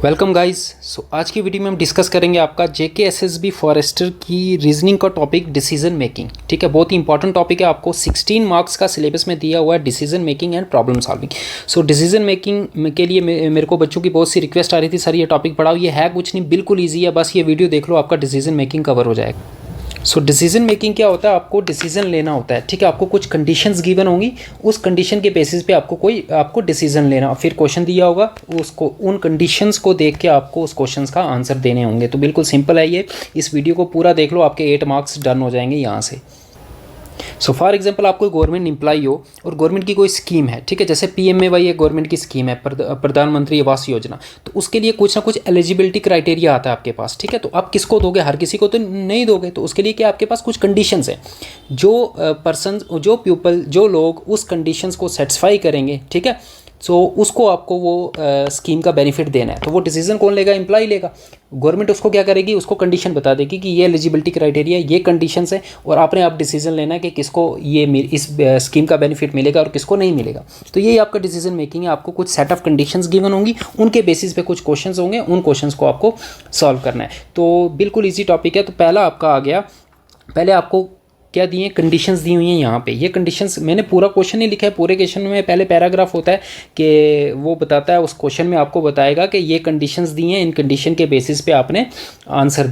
Welcome guys. आज की video में हम डिस्कस करेंगे आपका JKSSB फॉरेस्टर की रीजनिंग का टॉपिक डिसीजन मेकिंग। ठीक है, बहुत ही इंपॉर्टेंट टॉपिक है। आपको 16 मार्क्स का सिलेबस में दिया हुआ है decision making and problem solving. Decision making के लिए मेरे को बच्चों की बहुत सी रिक्वेस्ट आ रही थी, सर ये टॉपिक पढ़ाओ। ये है कुछ नहीं, बिल्कुल ईजी है, बस ये वीडियो देख लो, आपका डिसीजन मेकिंग कवर हो जाएगा। डिसीजन मेकिंग क्या होता है? आपको डिसीजन लेना होता है। ठीक है, आपको कुछ कंडीशंस गिवन होंगी, उस कंडीशन के बेसिस पे आपको डिसीजन लेना, फिर क्वेश्चन दिया होगा, उसको उन कंडीशंस को देख के आपको उस क्वेश्चंस का आंसर देने होंगे। तो बिल्कुल सिंपल है ये। इस वीडियो को पूरा देख लो, आपके 8 मार्क्स डन हो जाएंगे यहाँ से। फॉर एग्जांपल आप कोई गवर्नमेंट एम्प्लॉई हो और गवर्नमेंट की कोई स्कीम है, ठीक है, जैसे PMAY एक गवर्नमेंट की स्कीम है, प्रधानमंत्री आवास योजना। तो उसके लिए कुछ ना कुछ एलिजिबिलिटी क्राइटेरिया आता है आपके पास। ठीक है, तो आप किसको दोगे? हर किसी को तो नहीं दोगे। तो उसके लिए क्या आपके पास कुछ कंडीशंस हैं, जो जो लोग उस कंडीशंस को सेटिस्फाई करेंगे, ठीक है, उसको आपको वो स्कीम का बेनिफिट देना है। तो वो डिसीजन कौन लेगा? एम्प्लॉय लेगा। गवर्नमेंट उसको क्या करेगी? उसको कंडीशन बता देगी कि ये एलिजिबिलिटी क्राइटेरिया, ये कंडीशंस है, और आपने आप डिसीजन लेना है कि किसको ये इस स्कीम का बेनिफिट मिलेगा और किसको नहीं मिलेगा। तो यही आपका डिसीजन मेकिंग है। आपको कुछ सेट ऑफ कंडीशंस गिवन होंगी, उनके बेसिस पे कुछ क्वेश्चंस होंगे, उन क्वेश्चंस को आपको सॉल्व करना है। तो बिल्कुल ईजी टॉपिक है। तो पहला आपका आ गया, पहले आपको क्या दिए? कंडीशंस दी हुई हैं यहाँ पे। ये कंडीशंस मैंने पूरा क्वेश्चन नहीं लिखा है, पूरे क्वेश्चन में पहले पैराग्राफ होता है कि वो बताता है, उस क्वेश्चन में आपको बताएगा कि ये कंडीशंस दी हैं, इन कंडीशन के बेसिस पे आपने आंसर।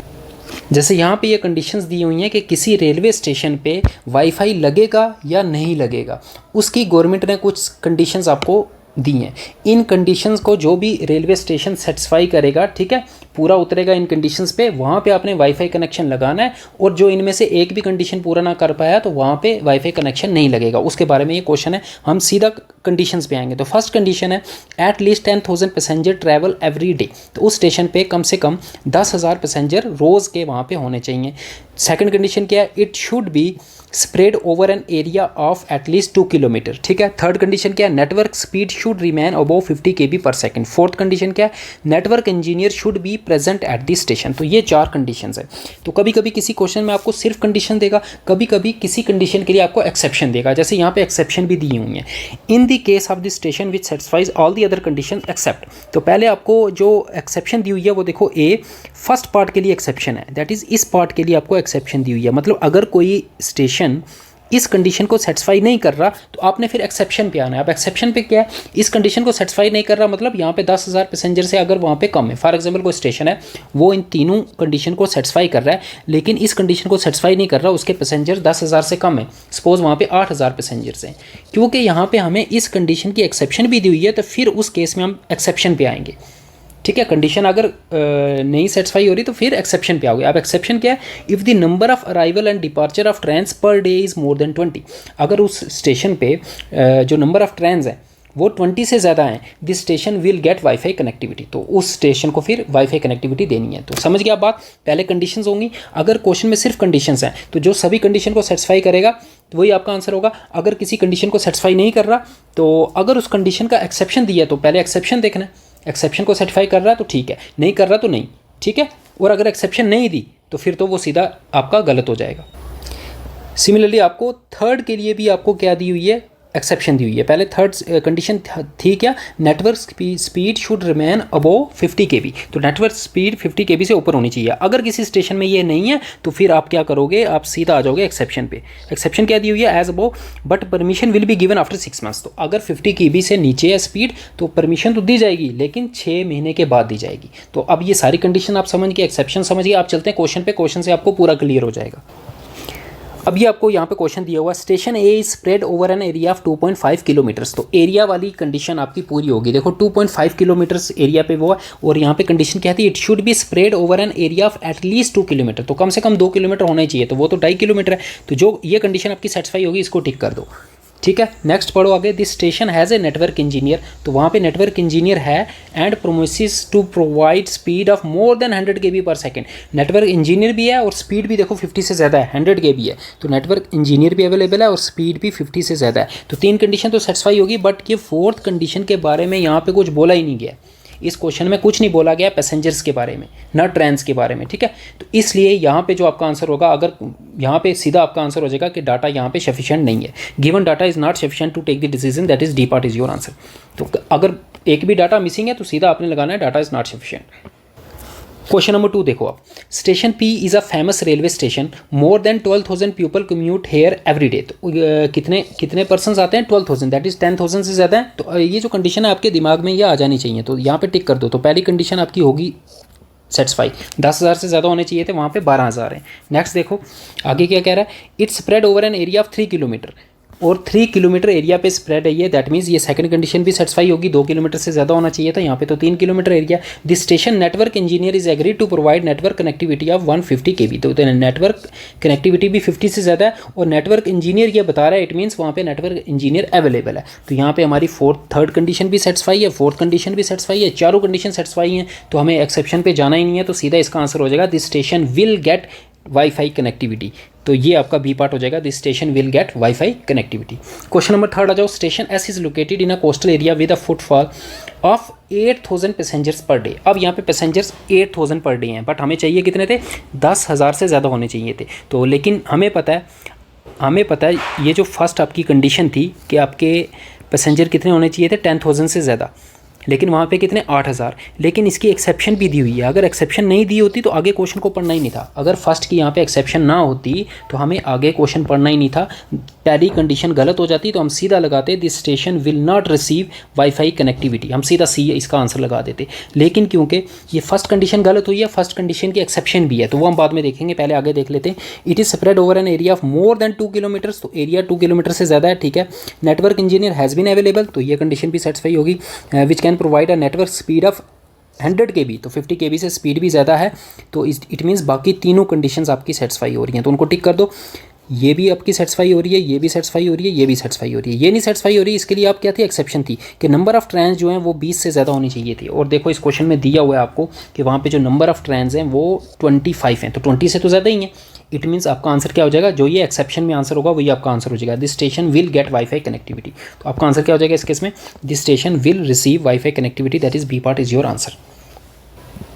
जैसे यहाँ पे ये कंडीशंस दी हुई हैं कि किसी रेलवे स्टेशन पे वाईफाई लगेगा या नहीं लगेगा, उसकी गवर्नमेंट ने कुछ कंडीशंस आपको दी हैं। इन कंडीशंस को जो भी रेलवे स्टेशन सेटिस्फाई करेगा, ठीक है, पूरा उतरेगा इन कंडीशंस पे, वहाँ पे आपने वाईफाई कनेक्शन लगाना है। और जो इनमें से एक भी कंडीशन पूरा ना कर पाया तो वहाँ पे वाईफाई कनेक्शन नहीं लगेगा। उसके बारे में ये क्वेश्चन है। हम सीधा कंडीशंस पे आएंगे। तो फर्स्ट कंडीशन है at least 10,000 passenger travel every day. तो उस स्टेशन पे कम से कम 10,000 पैसेंजर रोज़ के वहाँ पे होने चाहिए। सेकंड कंडीशन क्या है? It should be spread over an area of at least 2 kilometre. ठीक है। थर्ड कंडीशन क्या है? Network speed should remain above 50 kb per second. Fourth condition क्या है? Network engineer should be present at the station. तो ये 4 कंडीशंस है। तो कभी कभी किसी क्वेश्चन में आपको सिर्फ कंडीशन देगा, कभी कभी किसी कंडीशन के लिए आपको एक्सेप्शन देगा। जैसे यहाँ पे एक्सेप्शन भी दी हुई है। In the case of the station which satisfies all the other condition except. तो पहले आपको जो एक्सेप्शन दी हुई है वो देखो, फर्स्ट पार्ट के लिए एक्सेप्शन है, दैट इज इस पार्ट के लिए आपको एक्सेप्शन दी हुई है। मतलब अगर कोई स्टेशन इस कंडीशन को सेटिस्फाई नहीं कर रहा तो आपने फिर एक्सेप्शन पे आना है। अब एक्सेप्शन पे क्या है? इस कंडीशन को सेटिस्फाई नहीं कर रहा, मतलब यहाँ पे 10,000 पैसेंजर से अगर वहाँ पे कम है, फॉर एग्जांपल कोई स्टेशन है वो इन तीनों कंडीशन को सेटिस्फाई कर रहा है, लेकिन इस कंडीशन को सेटिस्फाई नहीं कर रहा, उसके पैसेंजर 10,000 से कम है, सपोज वहाँ पे 8,000 पैसेंजर्स हैं, क्योंकि यहाँ पे हमें इस कंडीशन की एक्सेप्शन भी दी हुई है, तो फिर उस केस में हम एक्सेप्शन पे आएंगे। ठीक है, कंडीशन अगर नहीं सेटिस्फाई हो रही तो फिर एक्सेप्शन पे आओगे। अब एक्सेप्शन क्या है? If the number of arrival and departure of trains per day is more than 20। अगर उस स्टेशन पे जो नंबर ऑफ ट्रेन्स हैं वो 20 से ज़्यादा हैं, this station will get wifi connectivity. तो उस स्टेशन को फिर वाईफाई कनेक्टिविटी देनी है। तो समझ गया बात? पहले कंडीशंस होंगी। अगर क्वेश्चन में सिर्फ कंडीशंस हैं तो जो सभी कंडीशन को सेटिस्फाई करेगा तो वही आपका आंसर होगा। अगर किसी कंडीशन को सेटिस्फाई नहीं कर रहा तो अगर उस कंडीशन का एक्सेप्शन दिया तो पहले एक्सेप्शन देखना है। एक्सेप्शन को सेटिस्फाई कर रहा है तो ठीक है, नहीं कर रहा तो नहीं। ठीक है, और अगर एक्सेप्शन नहीं दी तो फिर तो वो सीधा आपका गलत हो जाएगा। सिमिलरली आपको थर्ड के लिए भी आपको क्या दी हुई है? एक्सेप्शन दी हुई है। पहले थर्ड कंडीशन थी क्या? Network speed should remain above 50 kb। तो नेटवर्क स्पीड 50 kb से ऊपर होनी चाहिए। अगर किसी स्टेशन में ये नहीं है तो फिर आप क्या करोगे? आप सीधा आ जाओगे एक्सेप्शन पे। एक्सेप्शन क्या दी हुई है? As above but permission will be given after 6 months। तो अगर 50 kb से नीचे है स्पीड तो परमिशन तो दी जाएगी, लेकिन 6 महीने के बाद दी जाएगी। तो अब ये सारी कंडीशन आप समझ गए, एक्सेप्शन समझ गए। आप चलते हैं क्वेश्चन पे, क्वेश्चन से आपको पूरा क्लियर हो जाएगा। अब ये आपको यहाँ पे क्वेश्चन दिया हुआ, station A is spread over an area of 2.5 kilometres. तो एरिया वाली कंडीशन आपकी पूरी होगी। देखो 2.5 किलोमीटर्स एरिया पे वो है, और यहाँ पे कंडीशन क्या थी? It should be spread over an area of at least 2 kilometre. तो कम से कम 2 किलोमीटर होना ही चाहिए, तो वो तो 2.5 किलोमीटर है। तो जो ये कंडीशन आपकी सेटिस्फाई होगी इसको टिक कर दो। ठीक है, नेक्स्ट पढ़ो आगे। This station has a network engineer. तो वहाँ पे नेटवर्क इंजीनियर है and promises to provide speed of more than 100 kb per second. Network engineer भी है और स्पीड भी देखो 50 से ज़्यादा है, 100 kb है। तो नेटवर्क इंजीनियर भी अवेलेबल है और स्पीड भी 50 से ज़्यादा है। तो 3 कंडीशन तो सेटिस्फाई होगी, बट ये फोर्थ कंडीशन के बारे में यहाँ पे कुछ बोला ही नहीं गया। इस क्वेश्चन में कुछ नहीं बोला गया पैसेंजर्स के बारे में, ना ट्रेन्स के बारे में, ठीक है। तो इसलिए यहाँ पे जो आपका आंसर होगा, अगर यहाँ पे सीधा आपका आंसर हो जाएगा कि डाटा यहाँ पे सफिशिएंट नहीं है, given data is not sufficient to take the decision, that is D part is your answer. तो अगर एक भी डाटा मिसिंग है तो सीधा आपने लगाना है data is not sufficient. Question number 2 देखो आप, station P is a famous railway station, more than 12,000 people commute here every day. तो कितने पर्सनस आते हैं? 12,000, दैट इज 10,000 से ज़्यादा है। तो ये जो कंडीशन है आपके दिमाग में ये आ जानी चाहिए, तो यहाँ पे टिक कर दो। तो पहली कंडीशन आपकी होगी सेटिस्फाई, 10,000 से ज़्यादा होने चाहिए थे, वहाँ पे 12,000 है। नेक्स्ट देखो आगे क्या कह रहा है, it's spread over an area of 3 kilometre, और 3 किलोमीटर एरिया पे स्प्रेड है ये, दैट मीन्स ये सेकंड कंडीशन भी सेटिस्फाई होगी, 2 किलोमीटर से ज़्यादा होना चाहिए था, यहाँ पे तो 3 kilometre area. The station network engineer is agree to provide network connectivity of 150 kb, तो नेटवर्क कनेक्टिविटी भी 50 से ज़्यादा है, और नेटवर्क इंजीनियर ये बता रहा है, इट मीन्स वहाँ पे नेटवर्क इंजीनियर अवेलेबल है। तो यहाँ पे हमारी थर्ड कंडीशन भी सेटिस्फाई है, फोर्थ कंडीशन भी सेटिस्फाई है, चारों कंडीशन सेटिस्फाई हैं, तो हमें एक्सेप्शन पे जाना ही नहीं है, तो सीधा इसका आंसर हो जाएगा the station will get wifi connectivity. तो ये आपका बी पार्ट हो जाएगा, this station will get wifi connectivity. Question number 3 आ जाओ, station S is located in a coastal area with a footfall of 8,000 passengers per day. अब यहाँ पे passengers 8,000 per day हैं, बट हमें चाहिए कितने थे? 10,000 से ज़्यादा होने चाहिए थे। तो लेकिन हमें पता है ये जो फर्स्ट आपकी कंडीशन थी कि आपके पैसेंजर कितने होने चाहिए थे? 10,000 से ज़्यादा, लेकिन वहाँ पे कितने? 8,000। लेकिन इसकी एक्सेप्शन भी दी हुई है, अगर एक्सेप्शन नहीं दी होती तो आगे क्वेश्चन को पढ़ना ही नहीं था। अगर फर्स्ट की यहाँ पे एक्सेप्शन ना होती तो हमें आगे क्वेश्चन पढ़ना ही नहीं था, पहली कंडीशन गलत हो जाती, तो हम सीधा लगाते this station will not receive wifi connectivity, हम सीधा सी इसका आंसर लगा देते। लेकिन क्योंकि ये फर्स्ट कंडीशन गलत हुई है, फर्स्ट कंडीशन की एक्सेप्शन भी है, तो वो हम बाद में देखेंगे, पहले आगे देख लेते हैं। It is spread over an area of more than 2 kilometres, तो एरिया 2 किलोमीटर से ज़्यादा है, ठीक है। Network engineer has been available, तो ये कंडीशन भी सेटिस्फाई होगी। Which can provide a network speed of 100 kb, तो 50 kb से स्पीड भी ज़्यादा है, तो इट मीन्स बाकी तीनों कंडीशंस आपकी सेटिस्फाई हो रही हैं, तो उनको टिक कर दो। ये भी आपकी सेटिस्फाई हो रही है, ये भी सेटिस्फाई हो रही है, ये भी सेटिस्फाई हो रही है। ये नहीं सेटिस्फाई हो रही है, इसके लिए आप क्या थी? एक्सेप्शन थी कि नंबर ऑफ ट्रेन्स जो हैं वो 20 से ज़्यादा होनी चाहिए थी। और देखो इस क्वेश्चन में दिया हुआ है आपको कि वहाँ पे जो नंबर ऑफ ट्रेन्स हैं वो 25 हैं, तो 20 से तो ज़्यादा ही है। इट मीन्स आपका आंसर क्या हो जाएगा? जो ये एक्सेप्शन में आंसर होगा वही आपका आंसर हो जाएगा, this station will get wifi connectivity. तो आपका आंसर क्या हो जाएगा इस केस में? This station will receive wifi connectivity, that is B part is your answer.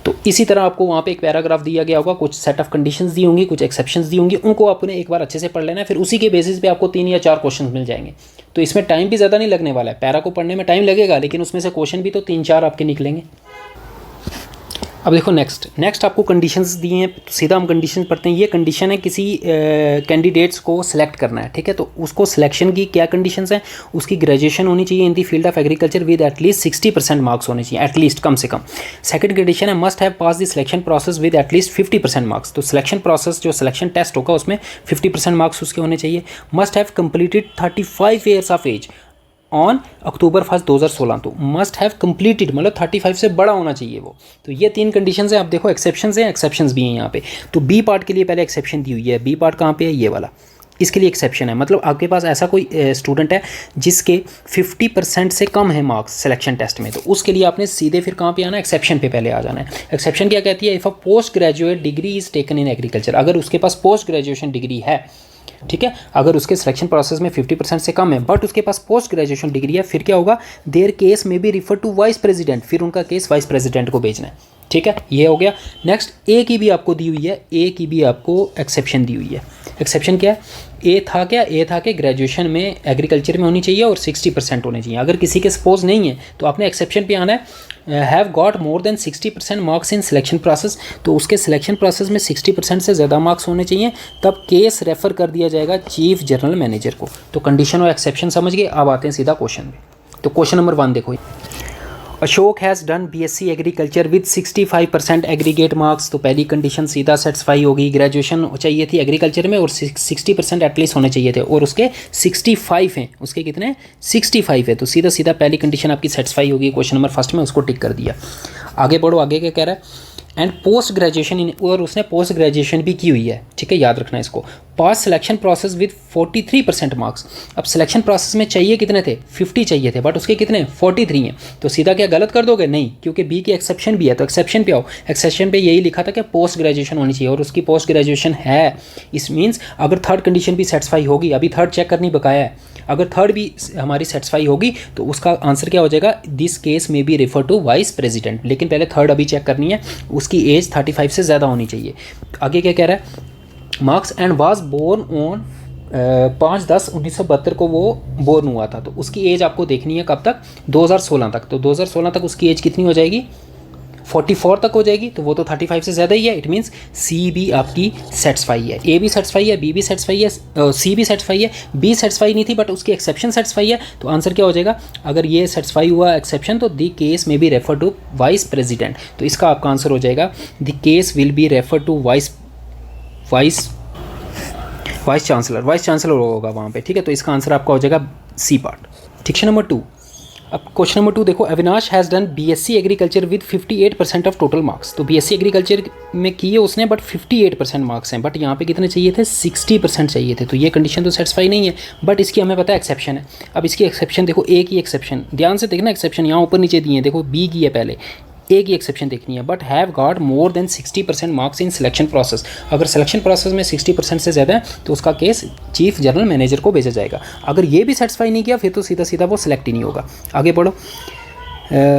तो इसी तरह आपको वहाँ पे एक पैराग्राफ दिया गया होगा, कुछ सेट ऑफ कंडीशंस दी होंगी, कुछ एक्सेप्शंस दी होंगी, उनको आपने एक बार अच्छे से पढ़ लेना है, फिर उसी के बेसिस पे आपको 3 या 4 क्वेश्चन मिल जाएंगे। तो इसमें टाइम भी ज़्यादा नहीं लगने वाला है, पैरा को पढ़ने में टाइम लगेगा, लेकिन उसमें से क्वेश्चन भी तो 3-4 आपके निकलेंगे। अब देखो नेक्स्ट आपको कंडीशंस दी हैं, तो सीधा हम कंडीशन पढ़ते हैं। ये कंडीशन है किसी कैंडिडेट्स को सिलेक्ट करना है, ठीक है। तो उसको सिलेक्शन की क्या कंडीशंस हैं? उसकी ग्रेजुएशन होनी चाहिए in the field of agriculture with at least 60% marks होने चाहिए, एटलीस्ट, कम से कम। सेकंड कंडीशन है must have pass the selection process with at least 50% marks, तो सिलेक्शन प्रोसेस जो सिलेक्शन टेस्ट होगा उसमें 50% मार्क्स उसके होने चाहिए। Must have completed 35 years of age on October 1, 2016, तो मस्ट हैव कंप्लीटेड मतलब 35 से बड़ा होना चाहिए वो। तो ये 3 कंडीशंस हैं। आप देखो एक्सेप्शंस हैं, एक्सेप्शंस भी हैं यहाँ पे। तो बी पार्ट के लिए पहले एक्सेप्शन दी हुई है, बी पार्ट कहाँ पे है? ये वाला, इसके लिए एक्सेप्शन है। मतलब आपके पास ऐसा कोई स्टूडेंट है जिसके 50% से कम है मार्क्स सिलेक्शन टेस्ट में, तो उसके लिए आपने सीधे फिर कहाँ पे आना है? एक्सेप्शन पे पहले आ जाना है। एक्सेप्शन क्या कहती है? If a post graduate degree is taken in agriculture, अगर उसके पास पोस्ट ग्रेजुएशन डिग्री है, ठीक है, अगर उसके सिलेक्शन प्रोसेस में 50% से कम है बट उसके पास पोस्ट ग्रेजुएशन डिग्री है, फिर क्या होगा? देयर केस में be refer to vice president, फिर उनका केस वाइस प्रेसिडेंट को भेजना है, ठीक है। ये हो गया। नेक्स्ट ए की भी आपको दी हुई है, ए की भी आपको एक्सेप्शन दी हुई है। एक्सेप्शन क्या है? ए था क्या? ए था कि ग्रेजुएशन में एग्रीकल्चर में होनी चाहिए और 60% होने चाहिए। अगर किसी के सपोज नहीं है तो आपने एक्सेप्शन पे आना है, have got more than 60% marks in selection process, तो उसके सिलेक्शन प्रोसेस में 60% से ज़्यादा मार्क्स होने चाहिए, तब केस रेफ़र कर दिया जाएगा चीफ जनरल मैनेजर को। तो कंडीशन और एक्सेप्शन समझ गए। अब आते हैं सीधा क्वेश्चन में। तो क्वेश्चन नंबर 1 देखो, Ashok has done BSc agriculture with 65% aggregate marks, तो पहली कंडीशन सीधा सेटिस्फाई होगी। ग्रेजुएशन चाहिए थी एग्रीकल्चर में और 60% एटलीस्ट होने चाहिए थे, और उसके 65 हैं, उसके कितने? 65 है, तो सीधा सीधा पहली कंडीशन आपकी सेटिस्फाई होगी। क्वेश्चन नंबर 1 में उसको टिक कर दिया। आगे बढ़ो, आगे क्या कह रहा है? एंड पोस्ट ग्रेजुएशन इन, और उसने पोस्ट ग्रेजुएशन भी की हुई है, ठीक है, याद रखना इसको। पास सिलेक्शन प्रोसेस विद 43% मार्क्स। अब सिलेक्शन प्रोसेस में चाहिए कितने थे, 50 चाहिए थे, बट उसके कितने 43 हैं। तो सीधा क्या गलत कर दोगे, नहीं, क्योंकि बी की एक्सेप्शन भी है, तो एक्सेप्शन पे आओ। एक्सेप्शन पे यही लिखा था कि पोस्ट ग्रेजुएशन होनी चाहिए और उसकी पोस्ट ग्रेजुएशन है। इस मीन्स अगर थर्ड कंडीशन भी सेटिस्फाई होगी, अभी थर्ड चेक करनी बकाया है, अगर थर्ड भी हमारी सेटिस्फाई होगी तो उसका आंसर क्या हो जाएगा, दिस केस में be refer to vice president. लेकिन पहले थर्ड अभी चेक करनी है, उसकी एज 35 से ज़्यादा होनी चाहिए। आगे क्या कह रहा है, Marks and was born on 5/10/1972 को वो बोर्न हुआ था, तो उसकी एज आपको देखनी है कब तक, 2016 तक। तो 2016 तक उसकी एज कितनी हो जाएगी, 44 तक हो जाएगी, तो वो तो 35 से ज़्यादा ही है। इट मीन्स सी भी आपकी सेटिस्फाई है, ए भी सेटिस्फाई है, बी भी सेटिस्फाई है, सी भी सेटिस्फाई है, बी सेटिस्फाई नहीं थी बट उसकी एक्सेप्शन सेटिस्फाई है। तो आंसर क्या हो जाएगा, अगर ये सेटिस्फाई हुआ एक्सेप्शन तो द केस में be refer to vice president. तो इसका आपका आंसर हो जाएगा the case will be refer to vice chancellor होगा वहाँ पे, ठीक है। तो इसका आंसर आपका हो जाएगा सी पार्ट। Question number 2। अब क्वेश्चन नंबर 2 देखो, Avinash has done BSc agriculture with 58% of total marks. तो बीएससी एग्रीकल्चर में किए उसने, बट 58% मार्क्स हैं, बट यहाँ पे कितने चाहिए थे, 60% चाहिए थे। तो ये कंडीशन तो सेटिस्फाई नहीं है, बट इसकी हमें पता है एक्सेप्शन है। अब इसकी एक्सेप्शन देखो, ए की एक्सेप्शन ध्यान से देखना, एक्सेप्शन यहाँ ऊपर नीचे दिए हैं, देखो बी की है पहले, ए की एक्सेप्शन देखनी है, but have got more than 60% marks in selection process. अगर सिलेक्शन प्रोसेस में 60% से ज़्यादा है तो उसका केस चीफ जनरल मैनेजर को भेजा जाएगा। अगर ये भी सेटिस्फाई नहीं किया फिर तो सीधा सीधा वो सिलेक्ट ही नहीं होगा। आगे बढ़ो,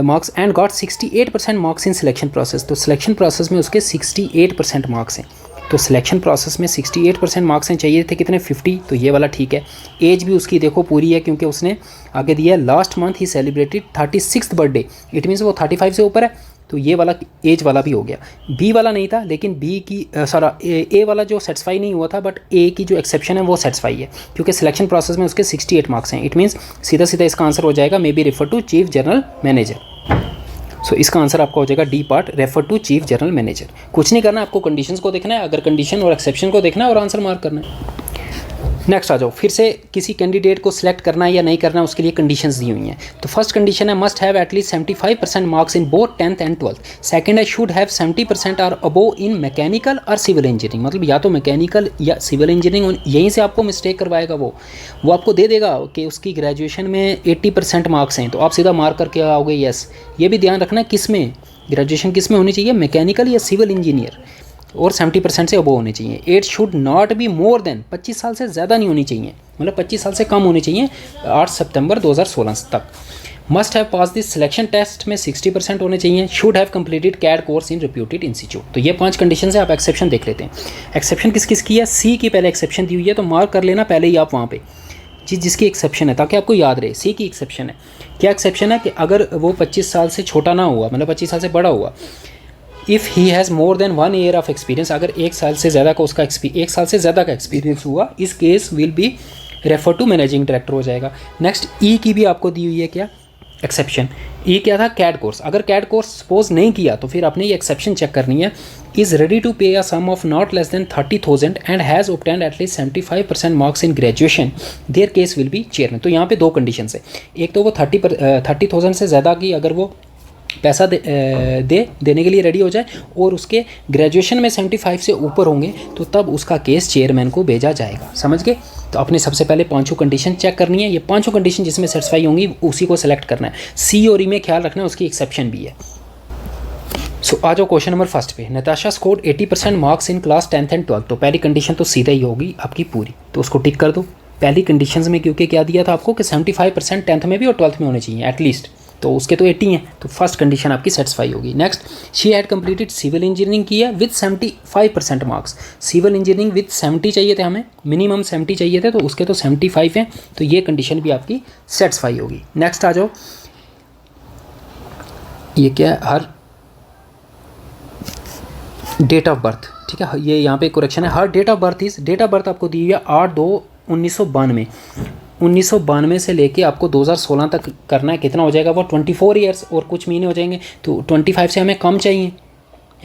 marks and got 68% marks in selection process. तो सिलेक्शन प्रोसेस में उसके 68% मार्क्स हैं। तो सिलेक्शन प्रोसेस में 68% मार्क्स हैं, चाहिए थे कितने 50, तो ये वाला ठीक है। एज भी उसकी देखो पूरी है, क्योंकि उसने आगे दिया last month he celebrated 36th birthday, it means वो 35 से ऊपर है, तो ये वाला एज वाला भी हो गया। बी वाला नहीं था, लेकिन बी की ए वाला जो सेटिस्फाई नहीं हुआ था, बट ए की जो एक्सेप्शन है वो सेटिस्फाई है, क्योंकि सिलेक्शन प्रोसेस में उसके 68 मार्क्स हैं। इट मीन्स सीधा सीधा इसका आंसर हो जाएगा may be refer to chief general manager. So इसका आंसर आपका हो जाएगा D part, refer to chief general manager. कुछ नहीं करना, आपको कंडीशंस को देखना है, अगर कंडीशन और एक्सेप्शन को देखना है और आंसर मार्क करना है। नेक्स्ट आ जाओ, फिर से किसी कैंडिडेट को सिलेक्ट करना है या नहीं करना है, उसके लिए कंडीशंस दी हुई हैं। तो फर्स्ट कंडीशन है must have at least 75% marks in both 10th and 12th। Second है शुड हैव 70% और अबोव इन मैकेनिकल और सिविल इंजीनियरिंग। मतलब या तो मैकेनिकल या सिविल इंजीनियरिंग, यहीं से आपको मिस्टेक करवाएगा वो आपको दे देगा कि उसकी ग्रेजुएशन में 80% मार्क्स हैं, तो आप सीधा मार्क करके आओगे यस। ये भी ध्यान रखना है किस में ग्रेजुएशन किस में होनी चाहिए, मैकेनिकल या सिविल इंजीनियर, और 70% से अबव होने चाहिए। It should not be more than 25 साल से ज़्यादा नहीं होनी चाहिए, मतलब 25 साल से कम होनी चाहिए 8 सितंबर 2016 तक। Must have pass this selection test में 60% होने चाहिए। Should have completed CAD course in reputed institute. तो ये 5 कंडीशन है। आप एक्सेप्शन देख लेते हैं। एक्सेप्शन किस किस की है, सी की पहले एक्सेप्शन दी हुई है, तो मार्क कर लेना पहले ही आप वहाँ पे जिसकी एक्सेप्शन है, ताकि आपको याद रहे। सी की एक्सेप्शन है, क्या एक्सेप्शन है कि अगर वो 25 साल से छोटा ना हुआ, मतलब 25 साल से बड़ा हुआ, if he has more than 1 year of experience, अगर 1 साल से ज़्यादा का उसका 1 साल से ज़्यादा का एक्सपीरियंस हुआ, इस case will be refer to managing director हो जाएगा। नेक्स्ट ई की भी आपको दी हुई है क्या एक्सेप्शन, ई क्या था कैड कोर्स। अगर कैड कोर्स सपोज नहीं किया तो फिर आपने ये एक्सेप्शन चेक करनी है। Is ready to pay a sum of not less than 30,000 and has obtained at least 75% marks in graduation, their case will be chairman. तो यहाँ पे 2 कंडीशन है, एक तो वो 30,000 से ज़्यादा की अगर वो पैसा देने के लिए रेडी हो जाए और उसके ग्रेजुएशन में 75 से ऊपर होंगे, तो तब उसका केस चेयरमैन को भेजा जाएगा। समझ गए। तो आपने सबसे पहले 5 कंडीशन चेक करनी है। ये 5 कंडीशन जिसमें सेटिस्फाई होंगी उसी को सेलेक्ट करना है। सी और ई में ख्याल रखना है उसकी एक्सेप्शन भी है। सो आ जाओ क्वेश्चन नंबर 1 पे। Natasha scored 80% marks in class 10th and 12th। तो पहली कंडीशन तो सीधा ही होगी आपकी पूरी, तो उसको टिक कर दो। पहली कंडीशन में क्योंकि क्या दिया था आपको कि 75% 10th में भी और 12th में होने चाहिए एटलीस्ट, तो उसके तो 80 हैं, तो फर्स्ट कंडीशन आपकी सेटिस्फाई होगी। Next, she had completed civil engineering की है with 75% marks. Civil engineering with 70 चाहिए थे हमें, मिनिमम 70 चाहिए थे, तो उसके तो 75 हैं, तो ये कंडीशन भी आपकी सेटिस्फाई होगी। नेक्स्ट आ जाओ, ये क्या है, हर डेट ऑफ बर्थ, ठीक है, ये यहाँ पे करेक्शन है। Her date of birth is, date of birth आपको दी हुई है 8/2/1992। 1992 से लेके आपको 2016 तक करना है। कितना हो जाएगा वो 24 ईयर्स और कुछ महीने हो जाएंगे, तो 25 से हमें कम चाहिए,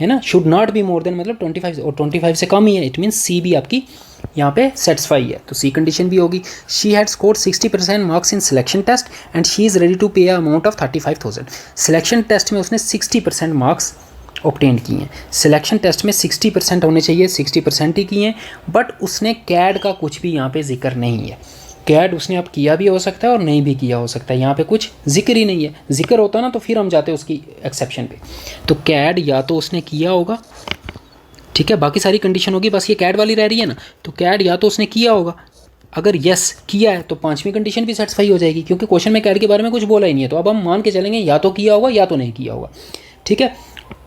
है ना। Should not be more than, मतलब 25 और 25 से कम ही है। इट मीन्स सी भी आपकी यहाँ पे सेटिस्फाई है, तो सी कंडीशन भी होगी। She had scored 60% marks in selection test and she is ready to pay a amount of 35,000। Selection test में उसने 60% मार्क्स ऑब्टेन किए हैं। सिलेक्शन टेस्ट में 60% होने चाहिए, 60% ही किए हैं, बट उसने कैड का कुछ भी यहाँ पे जिक्र नहीं है। कैड उसने अब किया भी हो सकता है और नहीं भी किया हो सकता है, यहाँ पे कुछ जिक्र ही नहीं है। जिक्र होता ना तो फिर हम जाते उसकी एक्सेप्शन पे। तो कैड या तो उसने किया होगा, ठीक है, बाकी सारी कंडीशन होगी, बस ये कैड वाली रह रही है ना, तो कैड या तो उसने किया होगा। अगर यस किया है तो 5वीं कंडीशन भी सेटिस्फाई हो जाएगी, क्योंकि क्वेश्चन में कैड के बारे में कुछ बोला ही नहीं है। तो अब हम मान के चलेंगे या तो किया होगा या तो नहीं किया होगा, ठीक है।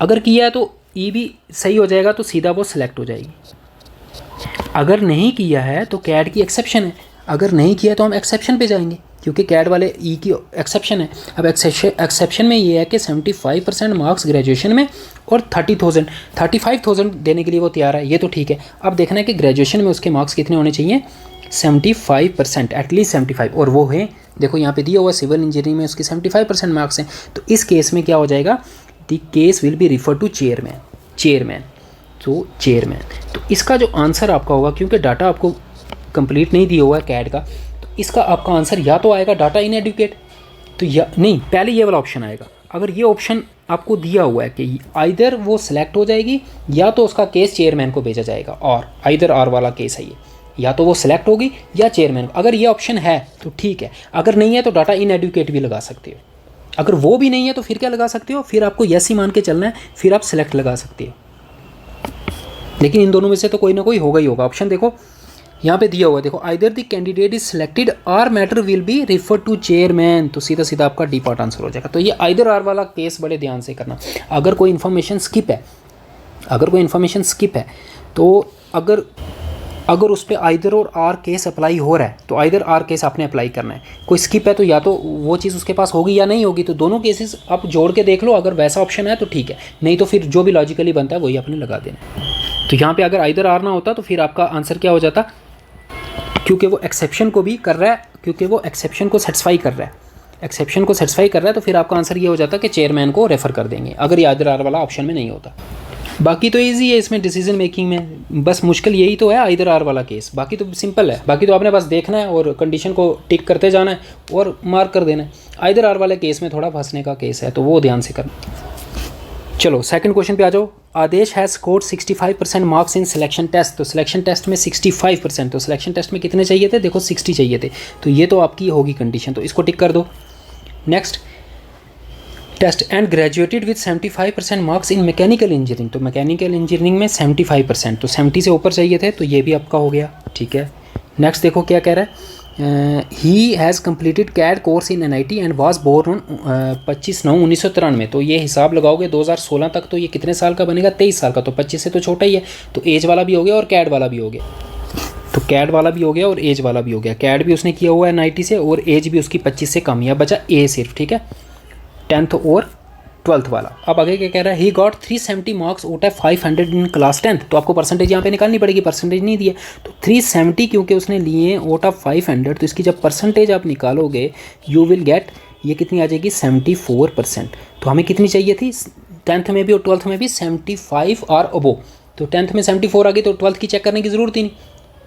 अगर किया है तो ई भी सही हो जाएगा, तो सीधा वो सिलेक्ट हो जाएगी। अगर नहीं किया है तो कैड की एक्सेप्शन है, अगर नहीं किया तो हम एक्सेप्शन पे जाएंगे, क्योंकि कैड वाले ई की एक्सेप्शन है। अब एक्सेप्शन में ये है कि 75% मार्क्स ग्रेजुएशन में और 35,000 देने के लिए वो तैयार है, ये तो ठीक है। अब देखना है कि ग्रेजुएशन में उसके मार्क्स कितने होने चाहिए, 75%, एटलीस्ट 75, और वो है देखो यहाँ पे दिया हुआ सिविल इंजीनियरिंग में उसके 75% मार्क्स हैं। तो इस केस में क्या हो जाएगा, the case will be refer to chairman. तो इसका जो आंसर आपका होगा, क्योंकि डाटा आपको कंप्लीट नहीं दिया हुआ है कैड का, तो इसका आपका आंसर या तो आएगा डाटा इनएडुकेट, तो या नहीं, पहले ये वाला ऑप्शन आएगा। अगर ये ऑप्शन आपको दिया हुआ है कि आइदर वो सिलेक्ट हो जाएगी या तो उसका केस चेयरमैन को भेजा जाएगा, और आइदर आर वाला केस है ये, या तो वो सिलेक्ट होगी या चेयरमैन। अगर ये ऑप्शन है तो ठीक है, अगर नहीं है तो डाटा इनएडुकेट भी लगा सकते हो। अगर वो भी नहीं है तो फिर क्या लगा सकते हो, फिर आपको यस ही मान के चलना है, फिर आप सिलेक्ट लगा सकते हो। लेकिन इन दोनों में से तो कोई ना कोई होगा ही होगा। ऑप्शन देखो यहाँ पे दिया हुआ है, देखो either the candidate is selected और matter will be refer to chairman, तो सीधा सीधा आपका डी पार्ट आंसर हो जाएगा। तो ये आइदर आर वाला केस बड़े ध्यान से करना। अगर कोई इन्फॉर्मेशन स्किप है, तो अगर उस पर आइदर और आर केस अप्लाई हो रहा है तो आइदर आर केस आपने अप्लाई करना है। कोई स्किप है तो या तो वो चीज़ उसके पास होगी या नहीं होगी, तो दोनों केसेस आप जोड़ के देख लो। अगर वैसा ऑप्शन है तो ठीक है, नहीं तो फिर जो भी लॉजिकली बनता है वही आपने लगा देना। तो यहाँ पे अगर आइदर आर ना होता तो फिर आपका आंसर क्या हो जाता, क्योंकि वो एक्सेप्शन को भी कर रहा है, क्योंकि वो एक्सेप्शन को सेटिस्फाई कर रहा है, तो फिर आपका आंसर ये हो जाता कि चेयरमैन को रेफर कर देंगे, अगर ये आइदर आर वाला ऑप्शन में नहीं होता। बाकी तो ईजी है इसमें डिसीजन मेकिंग में, बस मुश्किल यही तो है आइदर आर वाला केस, बाकी तो सिंपल है। बाकी तो आपने बस देखना है और कंडीशन को टिक करते जाना है और मार्क कर देना है। आइदर आर वाले केस में थोड़ा फंसने का केस है, तो वो ध्यान से करना। चलो सेकंड क्वेश्चन पे आ जाओ। Aadesh has scored 65% marks in selection test, तो सिलेक्शन टेस्ट में 65%, तो सिलेक्शन टेस्ट में कितने चाहिए थे, देखो 60 चाहिए थे, तो ये तो आपकी होगी कंडीशन, तो इसको टिक कर दो। Next, test and graduated with 75% marks in mechanical engineering, तो मैकेनिकल इंजीनियरिंग में 75%, तो 70 से ऊपर चाहिए थे, तो ये भी आपका हो गया, ठीक है। नेक्स्ट देखो क्या कह रहा है, he has completed CAD course in NIT and was born on 25/9/1993, तो ये हिसाब लगाओगे 2016 तक, तो ये कितने साल का बनेगा, 23 साल का, तो 25 से तो छोटा ही है, तो एज वाला भी हो गया और कैड वाला भी हो गया, तो कैड वाला भी हो गया और एज वाला भी हो गया। कैड भी उसने किया हुआ है NIT से और एज भी उसकी 25 से कम, या बचा ए सिर्फ, ठीक है, 10th और 12th वाला। अब आगे क्या कह रहा है, he got 370 marks out of 500 in class 10th, तो आपको परसेंटेज यहाँ पे निकालनी पड़ेगी, परसेंटेज नहीं दिया, तो 370 क्योंकि उसने लिए आउट ऑफ 500, तो इसकी जब परसेंटेज आप निकालोगे यू विल गेट, ये कितनी आ जाएगी 74%। तो हमें कितनी चाहिए थी 10th में भी और 12th में भी 75 और अबो, तो 10th में 74 आ गई तो 12th की चेक करने की ज़रूरत ही नहीं,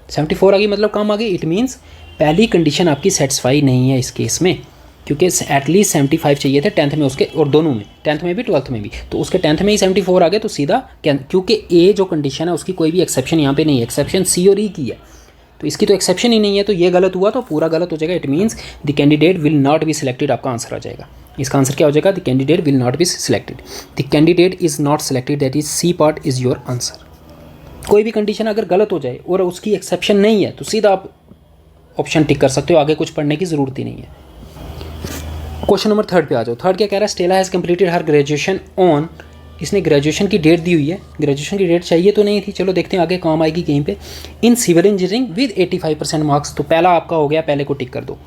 74 आ गई मतलब कम आ गई। इट मीन्स पहली कंडीशन आपकी सेटिस्फाई नहीं है इस केस में, क्योंकि एटलीस्ट 75 चाहिए थे 10th में उसके, और दोनों में 10th में भी 12th में भी, तो उसके 10th में ही 74 आ गए, तो सीधा क्योंकि ए जो कंडीशन है उसकी कोई भी एक्सेप्शन यहाँ पे नहीं है, एक्सेप्शन सी और ई की है, तो इसकी तो एक्सेप्शन ही नहीं है, तो ये गलत हुआ तो पूरा गलत हो जाएगा। It means the candidate will not be selected, आपका आंसर आ जाएगा। इसका आंसर क्या हो जाएगा, the candidate will not be selected, the candidate is not selected, that is C part is your answer. कोई भी कंडीशन अगर गलत हो जाए और उसकी एक्सेप्शन नहीं है तो सीधा आप ऑप्शन टिक कर सकते हो, आगे कुछ पढ़ने की ज़रूरत ही नहीं है। क्वेश्चन नंबर 3 पे आ जाओ। 3 क्या कह रहा है, Stella has completed her graduation on, इसने ग्रेजुएशन की डेट दी हुई है, ग्रेजुएशन की डेट चाहिए तो नहीं थी, चलो देखते हैं आगे काम आएगी कहीं पे। In civil engineering with 85% marks, तो पहला आपका हो गया, पहले को टिक कर दो,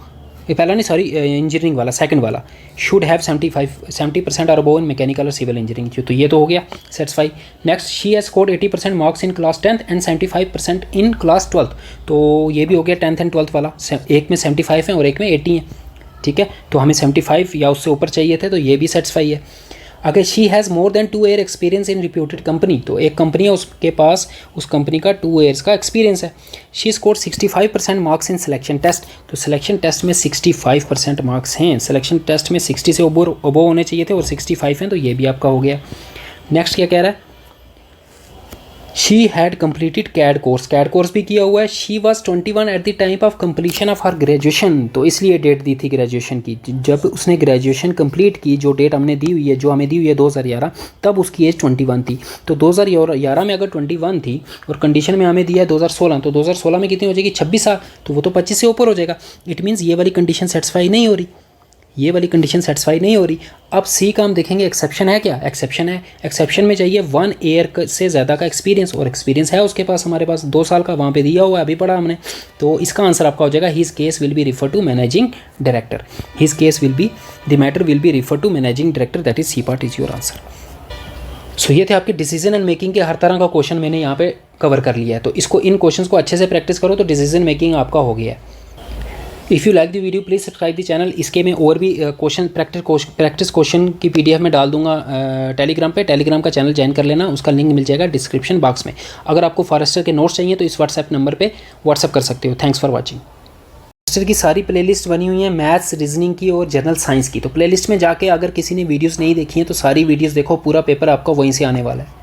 ये पहला नहीं सॉरी इंजीनियरिंग वाला, सेकंड वाला शुड हैव 70% और अबोव इन मैकेनिकल और सिविल इंजीनियरिंग, तो ये तो हो गया satisfy. Next, she has scored 80% marks in class 10th and 75% in class 12th, तो ये भी हो गया 10th एंड 12th वाला, एक में 75 है और एक में 80 है, ठीक है, तो हमें 75 या उससे ऊपर चाहिए थे, तो ये भी सेटिस्फाई है। अगर she has more than 2 year experience in reputed company, तो एक कंपनी है उसके पास उस कंपनी का 2 ईयर्स का एक्सपीरियंस है। She scored 65% marks in selection test, तो सिलेक्शन टेस्ट में 65% मार्क्स हैं, सिलेक्शन टेस्ट में 60 से अबोव होने चाहिए थे और 65 हैं, तो ये भी आपका हो गया। नेक्स्ट क्या कह रहा है, she had completed CAD course भी किया हुआ है। She was 21 at the time of completion of her graduation, तो इसलिए डेट दी थी ग्रेजुएशन की, जब उसने ग्रेजुएशन कंप्लीट की, जो डेट हमने दी हुई है, जो हमें दी हुई है 2011, तब उसकी एज 21 थी। तो 2011 में अगर 21 थी और कंडीशन में हमें दिया है 2016, तो 2016 में कितनी हो जाएगी, 26 साल, तो वो तो 25 से ऊपर हो जाएगा। इट मीन्स ये वाली कंडीशन सेटिस्फाई नहीं हो रही, ये वाली कंडीशन सेटिस्फाई नहीं हो रही। अब सी का हम देखेंगे एक्सेप्शन है क्या, एक्सेप्शन है। एक्सेप्शन में चाहिए 1 ईयर से ज़्यादा का एक्सपीरियंस, और एक्सपीरियंस है उसके पास, हमारे पास 2 साल का वहाँ पे दिया हुआ है, अभी पढ़ा हमने। तो इसका आंसर आपका हो जाएगा his case will be refer to managing director, his case will be, the matter will be refer to managing director, that is C part is your answer. So ये थे आपके डिसीजन एंड मेकिंग के हर तरह का question मैंने यहाँ पे cover कर लिया है। तो इसको, इन क्वेश्चंस को अच्छे से प्रैक्टिस करो तो डिसीजन मेकिंग आपका हो गया है। If you like the video please subscribe the channel. इसके मैं और भी क्वेश्चन प्रैक्टिस क्वेश्चन की PDF में डाल दूंगा टेलीग्राम पे। टेलीग्राम का चैनल ज्वाइन कर लेना, उसका लिंक मिल जाएगा डिस्क्रिप्शन बॉक्स में। अगर आपको फॉरेस्टर के नोट्स चाहिए तो इस व्हाट्सएप नंबर पे व्हाट्सएप कर सकते हो। Thanks for watching. फॉरेस्टर की सारी प्लेलिस्ट बनी हुई है मैथ्स, रीजनिंग की और जनरल साइंस की। तो प्लेलिस्ट में जाके अगर किसी ने वीडियोज़ नहीं देखी हैं तो सारी वीडियोज़ देखो, पूरा पेपर आपका वहीं से आने वाला है।